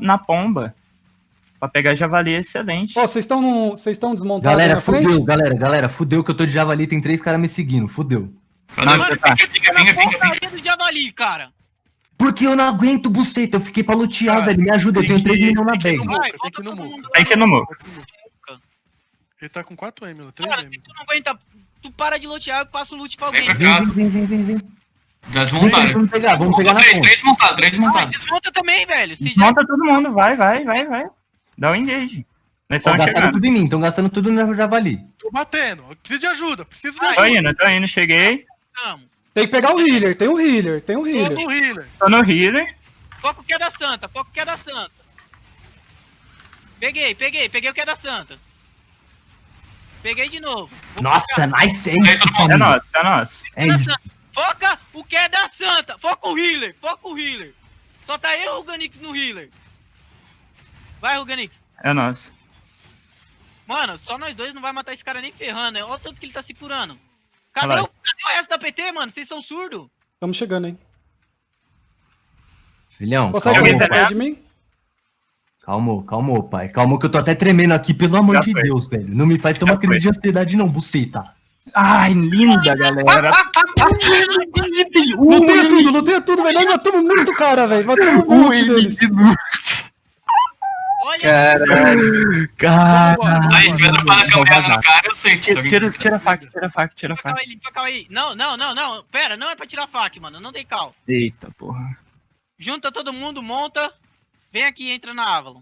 na pomba. Pra pegar javali é excelente. Ó, vocês estão desmontados aí Galera, na frente? fudeu, galera, fudeu que eu tô de javali, tem 3 caras me seguindo, fudeu. Cadê Não, você? você tá. Pinga. Porcaria do javali, cara. Porque eu não aguento, buceta, eu fiquei pra lutear, Cara, velho, me ajuda, eu tenho 3 milhões na tem que bag. ir no Vai, Muca, tem volta que ir no todo Muca. mundo Tem que ir no lá. Muca. Ele tá com 4 M, 3 Cara, M. se tu não aguenta, tu para de lutear e passa o loot pra Vem alguém. pra cá. Vem. Já desmontaram. Vamos pegar na ponta. 3 montados. Não, desmonta também, velho. Se já... Desmonta todo mundo, vai. Dá um engage. Nós Ó, estamos gastaram chegando. tudo em mim, tão gastando tudo no javali. Tô batendo. Eu preciso de ajuda. Tô indo, cheguei. Vamos. Tem que pegar o healer, tem um healer. Tô no healer. Tô no healer. Foca o que é da santa, Peguei o que é da santa. Peguei de novo. Vou Nossa, nice, Aí, todo mundo. É nosso. É da isso. santa. Foca o que é da santa. Foca o healer. Só tá eu e o Ruganix no healer. Vai, Ruganix. É nosso. Mano, só nós dois não vai matar esse cara nem ferrando, né? Olha o tanto que ele tá se curando. Cadê Vai lá. o resto da PT, mano? Vocês são surdos? Estamos chegando, hein? Filhão, Consegue Alguém vir tá perto de mim? calmou, pai. Calmou que eu tô até tremendo aqui, pelo amor Já de foi. Deus, velho. Não me faz ter uma Já crise foi. de ansiedade não, buceta. Ai, linda, galera. Luteia tudo, velho. Nós matamos muito cara, velho. Matamos um monte deles. Olha, Cara. Aí, se tiver dropado a caminhada no cara, eu sei que Tira a faca. calma aí, limpa, calma aí. Não. Pera, não é pra tirar faca, mano. Não tem cal. Eita, porra. Junta todo mundo, monta. Vem aqui e entra na Avalon.